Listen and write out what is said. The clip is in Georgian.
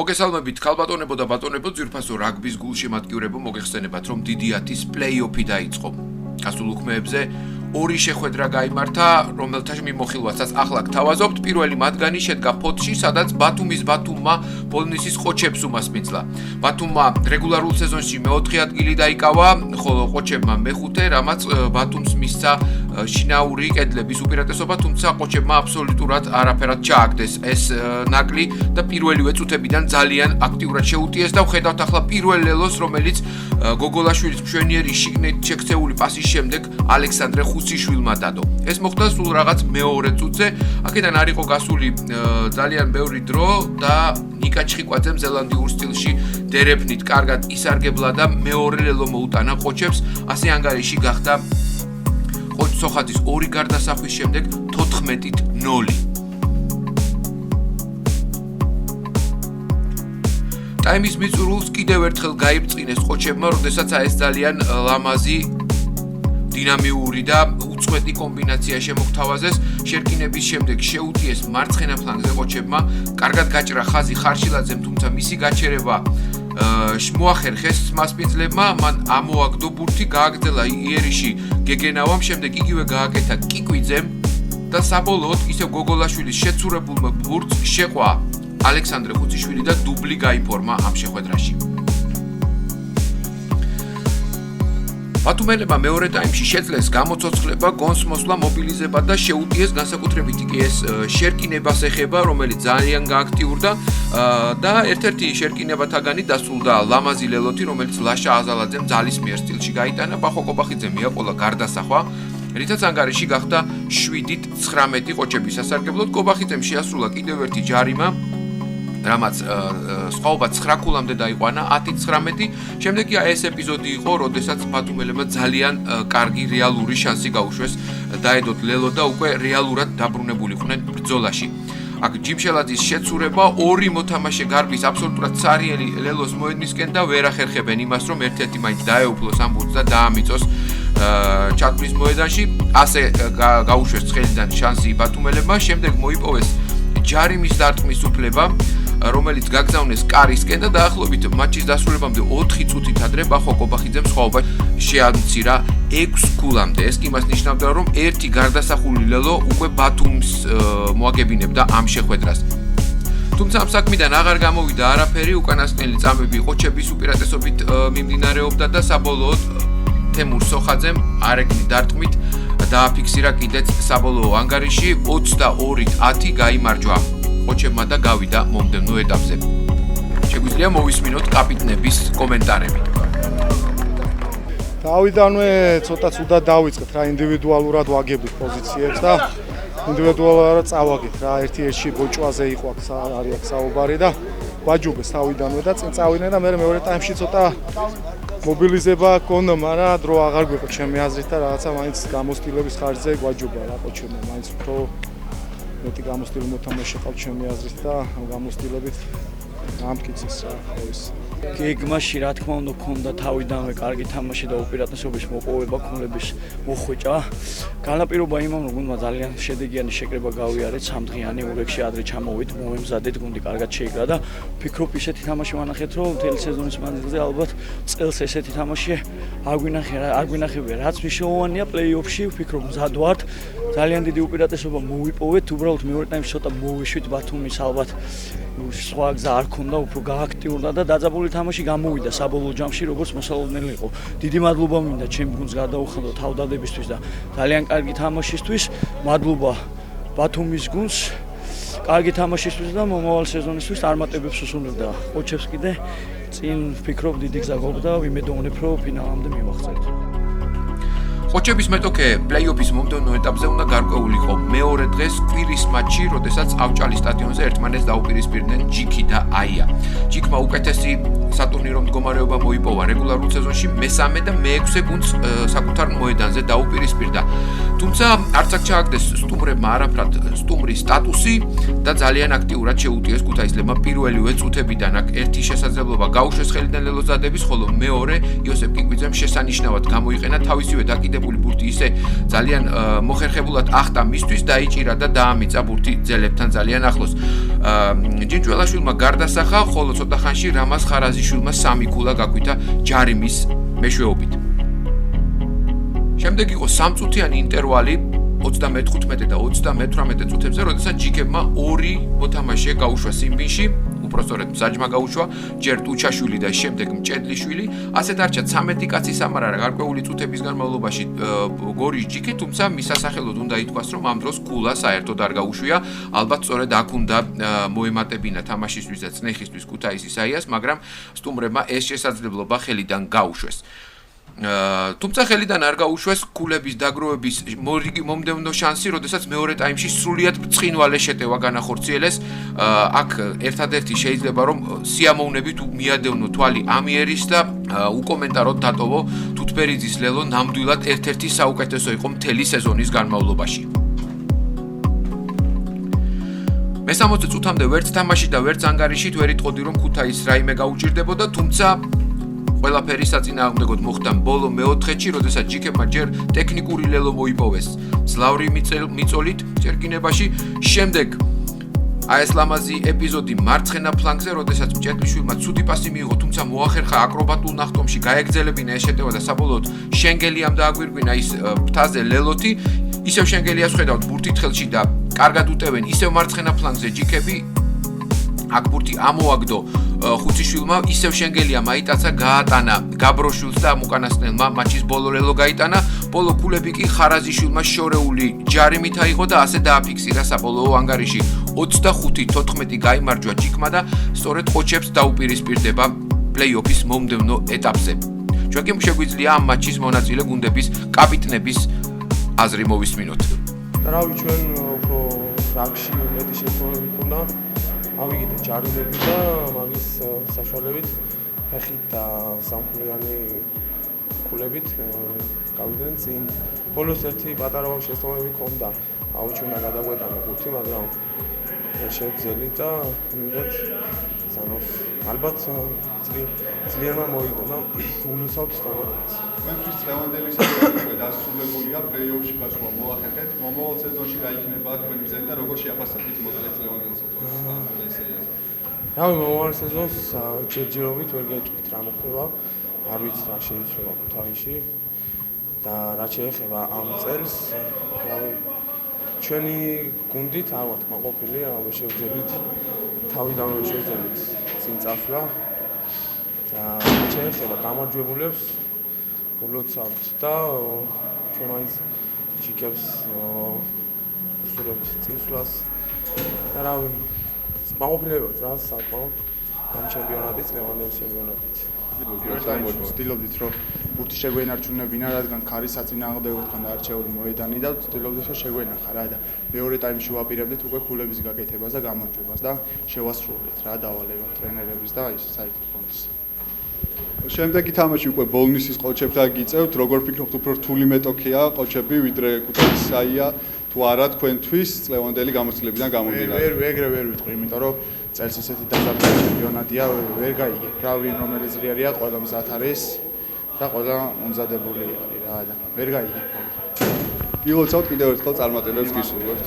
მოგესალმებით ქალბატონებო და ბატონებო, ძვირფასო რაგბის გულშემატკივრებო, მოგეხსენებათ, რომ დიდი 10-ის პლეი-ოფი დაიწყო. გასულ უქმეებზე ორი შეხვედრა გაიმართა, რომელთა მიმოხილვასაც ახლა გთავაზობთ. პირველი მათგანი შედგა ფოთში, სადაც ბათუმმა ბოლნისის ყოჩებს უმასპინძლა. ბათუმმა რეგულარულ სეზონში მეოთხე ადგილი დაიკავა, ხოლო ყოჩებმა მეხუთე, რამაც ბათუმს მისცა შინაური კედლების უპირატესობა, თუმცა ყოჩებმა აბსოლუტურად არაფერად ჩააგდეს ეს ნაკლი და პირველივე წუთებიდან ძალიან აქტიურად შეუტიეს და ვხედავთ ახლა პირველ ლელოს, რომელიც გოგოლაშვილის მშვენიერი შიგნით შექცეული პასის შემდეგ ალექსანდრე ხუსიშვილმა დადო. ეს მოხდა სულ რაღაც მეორე წუთზე, აქედან არ იყო გასული ძალიან ბევრი დრო და ნიკა ჩხიკვაძემ ზელანდიურ სტილში დერეფნით კარგად ისარგებლა და მეორე ლელო მოუტანა ყოჩებს, ასე ანგარიში გახდა ყოჩ სოხაძის ორი გარდასახვის შემდეგ 14-ით 0. ტაიმის მიწურულს კიდევ ერთხელ გაიბწყინეს ყოჩებმა, როდესაც ეს ძალიან ლამაზი დინამიური და უწყვეტი კომბინაცია შემოგთავაზეს. შერკინების შემდეგ შეუტიეს მარცხენა ფლანგზე ყოჩებმა, კარგად გაჭრა ხაზი ხარშილაძემ, თუმცა მისი გაჩერება მოახერხეს მასპინძლებმა, მან ამოაგდო ბურთი, გააგრძელა იერიში გეგენავამ, შემდეგ იგივე გააკეთა კიკვიძემ და საბოლოოდ ისევ გოგოლაშვილის შეცურებულმა ბურთს შეყვა ალექსანდრე ხუციშვილი და დუბლი გაიფორმა ამ შეხვედრაში. ბათუმელებმა მეორე ტაიმში შეძლეს გამოცოცხლება, გონს მოსვლა, მობილიზება და შეუტიეს განსაკუთრებით კი ეს შერკინებას ეხება, რომელიც ძალიან გააქტიურდა და ერთ-ერთი შერკინებათაგანი დასრულდა ლამაზი ლელოთი, რომელიც ლაშა აზალაძემ ძალისმიერ სტილში გაიტანა, ბახო კობახიძემ მიაყოლა გარდასახვა, რითაც ანგარიში გახდა 7-19 ყოჩების სასარგებლოდ. კობახიძემ შეასრულა კიდევ ერთი ჯარიმა, რამაც სხვაობა 9 ქულამდე დაიყვანა 10-19. შემდეგ კი ეს ეპიზოდი იყო, როდესაც ბათუმელებმა ძალიან კარგი რეალური შანსი გაუშვეს დაედოთ ლელო და უკვე რეალურად დაბრუნებულიყვნენ ბრძოლაში. აქ ჯიმშელაძის შეცურება, ორი მოთამაშე გარბის აბსოლუტურად ცარიელი ლელოს მოედნისკენ და ვერ ახერხებენ იმას, რომ ერთ-ერთი მაინც დაეუფლოს ამ ბურთს და დაამიწოს ჩატვრის მოედანში. ასე გაუშვეს ცხელიდან შანსი ბათუმელებმა, შემდეგ მოიპოვეს ჯარიმის დარტყმის უფლება, რომელიც გაგზავნეს კარისკენ და დაახლოებით მატჩის დასრულებამდე 4 წუთით ადრე ბახო კობახიძემ სხვაობა შეამცირა 6 ქულამდე. ეს კი იმას ნიშნავდა, რომ ერთი გარდასახული ლელო უკვე ბათუმს მოაგებინებდა ამ შეხვედრას. თუმცა ამ საქმიდან აღარ გამოვიდა არაფერი, უკანასკნელი წამები ყოჩების უპირატესობით მიმდინარეობდა და საბოლოოდ თემურ სოხაძემ არეგნი დარტყმით დააფიქსირა კიდეც საბოლოო ანგარიში, 22-10 გაიმარჯვა ყოჩებმა და გავიდა მომდევნო ეტაპზე. შეგვიძლია მოვისმინოთ კაპიტნების კომენტარები. დავიდანვე ცოტა ცუდად დავიწყეთ რა, ინდივიდუალურად ვაგებდით პოზიციებს და ინდივიდუალურად წავაგეთ რა, ერთ-ერთში ბოჭვაზე იყო აქ არის აქ საუბარი და ვაჯობეს თავიდანვე და წინ წავიდნენ და მე მეორე ტაიმში ცოტა მობილიზება გქონდა, მაგრამ დრო აღარ გვიყო ჩემი აზრით და რაღაცა მაინც გამოსტილების ხარჯზე გვაჯობა რა ყოჩებმა, მაინც უფრო მეტი გამოსტილი მოთამაშე ყავთ ჩემი აზრით და ამ გამოსტილებით ამტკიცეს რა ეს. გეგმაში რა თქმა უნდა ქონდა თავიდანვე კარგი თამაში და უპირატესობის მოპოვება ქონლების მოხვეჭა. განაპირობა იმამ რომ გუნდმა ძალიან შედეგიანი შეკრება გავიარეთ, სამდღიანი ურეკში ადრე ჩამოვით, მომემზადეთ, გუნდი კარგად შეიგრა და ვფიქრობ ისეთი თამაში ვანახეთ, რომ მთელი სეზონის მანძილზე ალბათ წელს ესეთი თამაში არ გვინახებია. რაც მნიშვნელოვანია პლეი-ოფში, ვფიქრობ მზად ვართ, ძალიან დიდი უპირატესობა მოვიპოვეთ, უბრალოდ მეორე ტაიმში ცოტა მოვეშვით ბათუმის ალბათ სხვა გზა არ ქონდა, უფრო გააქტიურდა და დაძაბული თამაში გამოვიდა საბოლოო ჯამში, როგორც მოსალოდნელი იყო. დიდი მადლობა მინდა ჩემ გუნდს გადაუხადო თავდადებისთვის და ძალიან კარგი თამაშისთვის. მადლობა ბათუმის გუნდს კარგი თამაშისთვის და მომავალ სეზონისთვის წარმატებებს უსურვებდა. ყოჩებს კიდე წინ ვფიქრობ დიდი გზა გვაქვს და ვიმედოვნებ, რომ ფინალამდე მივახცევთ. ყოჩების მეტოქე პლეი-ოფის მომდევნო ეტაპზე უნდა გარკვეულიყო მეორე დღეს კვირის მატჩი, როდესაც ავჭალის სტადიონზე ერთმანეთს დაუპირისპირდნენ ჯიქი და აია. ჯიქმა უკეთესი სატურნირო მდგომარეობა მოიპოვა რეგულარულ სეზონში, მესამე და მეექვსე გუნდს საკუთარ მოედანზე დაუპირისპირდა. დაუპირისპირდა. თუმცა არც აქ ჩააგდეს სტუმრებმა არაფრად სტუმრის სტატუსი და ძალიან აქტიურად შეუტიეს ქუთაისლებმა პირველივე წუთებიდან აქ ერთი შესაძლებლობა გაუშვეს ხელიდან ლელოზადების, ხოლო მეორე იოსებ კიკვიძემ შესანიშნავად გამოიყენა თავისივე დაკიდებული ბურთი ისე ძალიან მოხერხებულად ახტა მისთვის დაიჭირა და დაამიცა ბურთი ძელებთან ძალიან ახლოს. ჯინჯველაშვილმა გარდასახა, ხოლო ცოტა ხანში რამაზ ხარაზიშვილმა 3 ქულა გაკვითა ჯარიმის მეშვეობით. შემდეგ იყო სამწუთიანი ინტერვალი 35 და 38 წუთებზე, როდესაც ჯიქებმა 2 მოთამაშე გაუშვა სიმბინში, უпростоრედ მსაჯმა გაუშვა, ჯერ ტუჩაშვილი და შემდეგ მჭედლიშვილი, ასე დარჩა 13 კაცი სამარარა გარკვეული წუთების განმავლობაში გორის ჯიქი, თუმცა მის სასახელოდ უნდა ითქვას, რომ ამ დროს ქულა საერთოდ არ გაუშვია, ალბათ სწორედ აქ უნდა მოემატებინა თამაშისთვის და წნეხისთვის ქუთაისის აიას, მაგრამ სტუმრებმა ეს შესაძლებლობა ხელიდან გაუშვეს. თუმცა ხელიდან არ გაუშვეს ქულების დაგროვების მომდევნო შანსი, როდესაც მეორე ტაიმში სრულიად ბრწყინვალე შეტევა განახორციელეს. აქ ერთადერთი შეიძლება რომ სიამოვნებით მიადევნო თვალი ამიერის და უკომენტაროდ დატოვო თუთბერიძის ლელო ნამდვილად ერთ-ერთი საუკეთესო იყო მთელი სეზონის განმავლობაში. მე-60 წუთამდე ვერც თამაში და ვერც ანგარიშით ვერ იტყოდი რომ ქუთაისს რაიმე გაუჭირდებოდა, თუმცა ყველაფერი საწინააღმდეგოდ მოხდა ბოლო მეოთხედში, როდესაც ჯიქებმა ჯერ ტექნიკური ლელო მოიპოვეს მძლავრი მიწოლით ჭერკინებაში, შემდეგ აი ეს ლამაზი ეპიზოდი მარცხენა ფლანგზე, როდესაც მჭედლიშვილმა ცუდი პასი მიიღო, თუმცა მოახერხა აკრობატულ ნახტომში გაეგრძელებინა ეს შეტევა და საბოლოოდ შენგელიამ დააგვირგვინა ის ფრთაზე ლელოთი, ისევ შენგელიას ხედავთ ბურთით ხელში და კარგად უტევენ ისევ მარცხენა ფლანგზე ჯიქები. აქ ბურთი ამოაგდო ხუციშვილმა, ისევ შენგელიამ აიტაცა, გაატანა გაბროშვილს და ამ უკანასკნელმა მატჩის ბოლო ლელო გაიტანა, ბოლო ქულები კი ხარაზიშვილმა შორეული ჯარიმით აიღო და ასე დააფიქსირა საბოლოო ანგარიში. 25-14 გაიმარჯვა ჯიქმა და სწორედ ყოჩებს დაუპირისპირდება პლეი-ოფის მომდევნო ეტაპზე. ჩვენ კი შეგვიძლია ამ მატჩის მონაწილე გუნდების კაპიტნების აზრი მოვისმინოთ. რავი, ჩვენ უფრო რაგში მეტი შეცდომები ქონდა. ავიგეთ ჯარიმები და მაგის საშუალებით ფეხით და სამხურიანი ქულებით გავიდნენ წინ. ბოლოს ერთი პატარა შეცდომები ქონდა. აუჩვენა გადაგვეტანა ბურთი, მაგრამ შეძლით და მივიღეთ სანოს. ალბათ ძლიერმა მოიგონა უნუსავთ სტანდარტს. ჩვენთვის ლევანდელის სეზონი დასრულებულია, პლეი-ოფში გასვლა მოახერხეთ. მომავალ სეზონში რა იქნება თქვენი გზა და როგორ შეაფასებთ მოკლედ ლევანდელის სეზონს? რავი, მომავალ სეზონს ჯერჯერობით ვერ გეტყვით რა მოხდება. არ ვიცი რა შეიცვლება ქუთაისში და რა შეეხება ამ წელს. რავი, ჩვენი გუნდით არ ვართ მაყოფილი, რავი, შევძელით თავიდანვე შევძელით წინ წასვლა და შეეხება გამარჯვებულებს ულოცავთ და ჩვენ მაინც ჯიქებს ვსურვებთ წინსვლას და რავი, მაყოფილებთ რა საკმაოდ ამ ჩემპიონატის, ლევანდელის ჩემპიონატით. ვცდილობდით რომ ბურთი შეგვენარჩუნებინა, რადგან ქარის საწინააღმდეგოდ ხანდა არჩეული მოედანი და ვცდილობდით რომ შეგვენახა რა და მეორე ტაიმში ვაპირებდით უკვე ქულების გაკეთებას და გამარჯვებას და შევასრულეთ რა დავალება ტრენერების და ის საერთოდ გუნდის. შემდეგი თამაში უკვე ბოლნისის ყოჩებთან გიწევთ, როგორ ფიქრობთ, უფრო რთული მეტოქია ყოჩები ვიდრე ქუთაისის აია თუ არა თქვენთვის ლევანდელი გამოცდილებიდან გამომდინარე? ეგრე ვერ ვიტყვი, იმიტომ რომ წელს ისეთი დაზარალი ჩემპიონატია, ვერ გაიგებ. რავი, რომელიც ძლიერია, ყველა მზად არის და ყველა მომზადებული არის რა და ვერ გაიგებ. გილოცავთ კიდევ ერთხელ წარმატებებს გისურვებთ.